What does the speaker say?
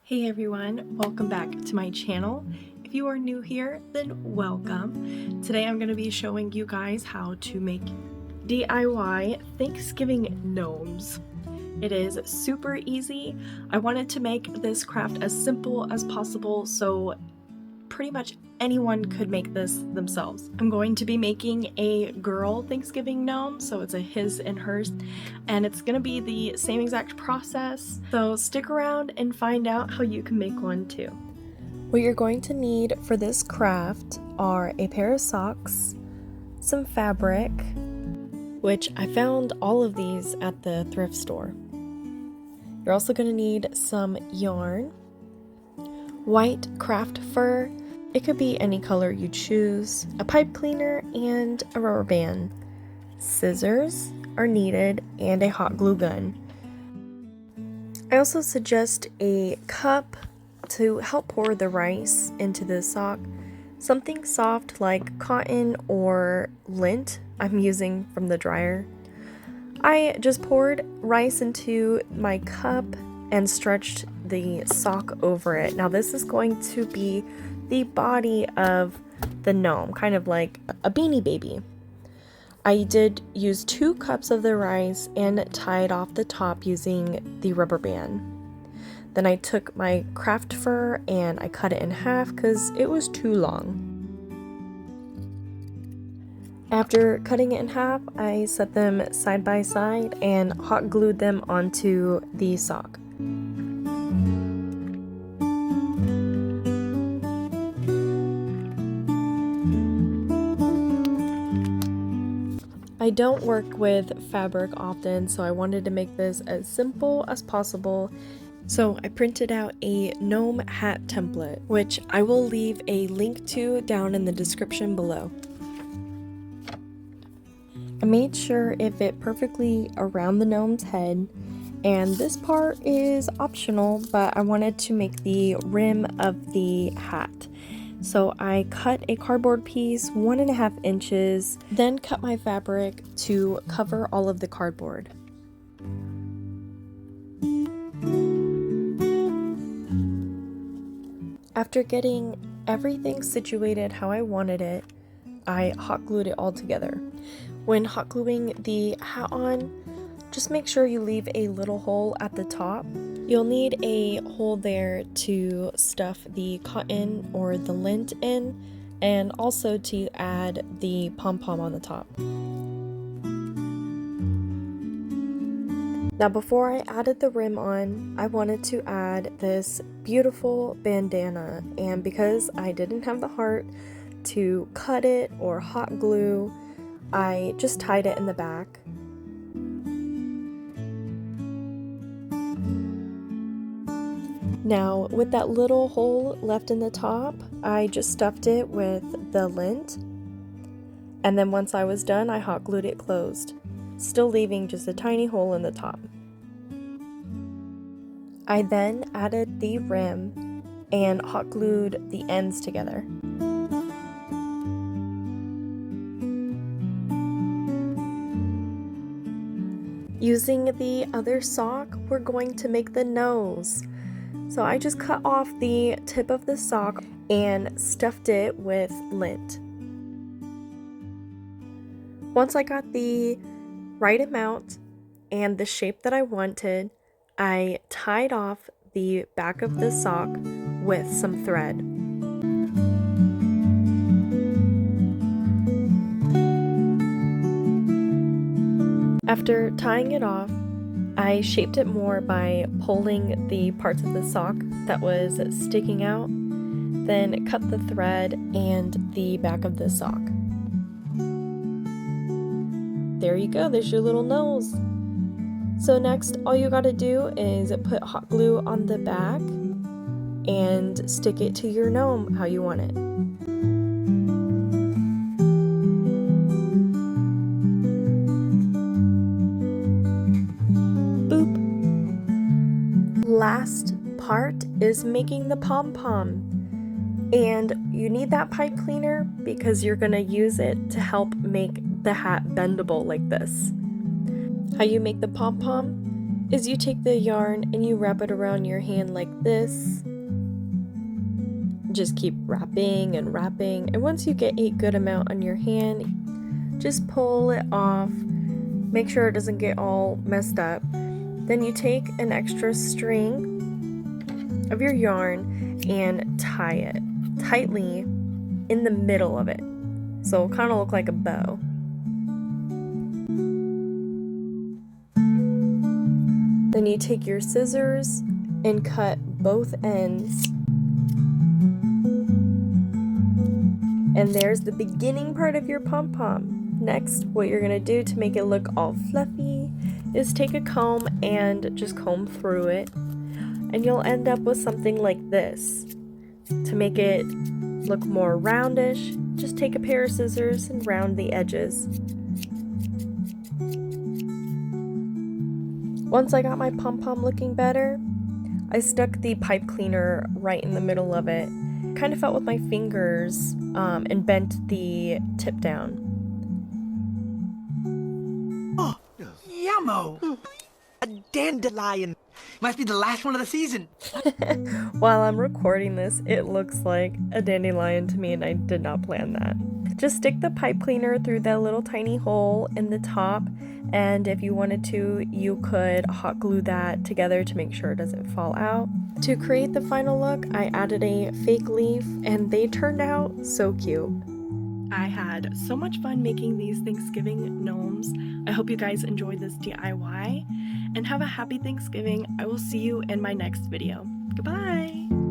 Hey everyone, welcome back to my channel. If you are new here, then welcome. Today I'm going to be showing you guys how to make DIY Thanksgiving gnomes. It is super easy. I wanted to make this craft as simple as possible so pretty much anyone could make this themselves. I'm going to be making a girl Thanksgiving gnome, so it's a his and hers, and it's gonna be the same exact process, so stick around and find out how you can make one too. What you're going to need for this craft are a pair of socks, some fabric, which I found all of these at the thrift store. You're also going to need some yarn, white craft fur, it could be any color you choose, a pipe cleaner, and a rubber band. Scissors are needed, and a hot glue gun. I also suggest a cup to help pour the rice into the sock. Something soft like cotton or lint I'm using from the dryer. I just poured rice into my cup and stretched the sock over it. Now this is going to be the body of the gnome, kind of like a beanie baby. I did use 2 cups of the rice and tied off the top using the rubber band. Then I took my craft fur and I cut it in half because it was too long. After cutting it in half, I set them side by side and hot glued them onto the sock. I don't work with fabric often, so I wanted to make this as simple as possible. So I printed out a Gnome Hat template, which I will leave a link to down in the description below. I made sure it fit perfectly around the gnome's head, and this part is optional, but I wanted to make the rim of the hat. So I cut a cardboard piece 1.5 inches, then cut my fabric to cover all of the cardboard. After getting everything situated how I wanted it, I hot glued it all together. When hot gluing the hat on, just make sure you leave a little hole at the top. You'll need a hole there to stuff the cotton or the lint in, and also to add the pom-pom on the top. Now before I added the rim on, I wanted to add this beautiful bandana, and because I didn't have the heart to cut it or hot glue, I just tied it in the back. Now, with that little hole left in the top, I just stuffed it with the lint, and then once I was done, I hot glued it closed, still leaving just a tiny hole in the top. I then added the rim and hot glued the ends together. Using the other sock, we're going to make the nose. So I just cut off the tip of the sock and stuffed it with lint. Once I got the right amount and the shape that I wanted, I tied off the back of the sock with some thread. After tying it off, I shaped it more by pulling the parts of the sock that was sticking out, then cut the thread and the back of the sock. There you go, there's your little nose. So next, all you gotta do is put hot glue on the back and stick it to your gnome how you want it. Last part is making the pom-pom, and you need that pipe cleaner because you're going to use it to help make the hat bendable like this. How you make the pom-pom is you take the yarn and you wrap it around your hand like this. Just keep wrapping and wrapping, and once you get a good amount on your hand, just pull it off. Make sure it doesn't get all messed up. Then you take an extra string of your yarn and tie it tightly in the middle of it, so it'll kind of look like a bow. Then you take your scissors and cut both ends. And there's the beginning part of your pom-pom. Next, what you're gonna do to make it look all fluffy is take a comb and just comb through it. And you'll end up with something like this. To make it look more roundish, just take a pair of scissors and round the edges. Once I got my pom-pom looking better, I stuck the pipe cleaner right in the middle of it. Kind of felt with my fingers and bent the tip down. Oh, yummo! A dandelion! Must be the last one of the season. While I'm recording this, it looks like a dandelion to me, and I did not plan that. Just stick the pipe cleaner through that little tiny hole in the top, and if you wanted to, you could hot glue that together to make sure it doesn't fall out. To create the final look, I added a fake leaf, and they turned out so cute. I had so much fun making these Thanksgiving gnomes. I hope you guys enjoyed this DIY, and have a happy Thanksgiving. I will see you in my next video. Goodbye!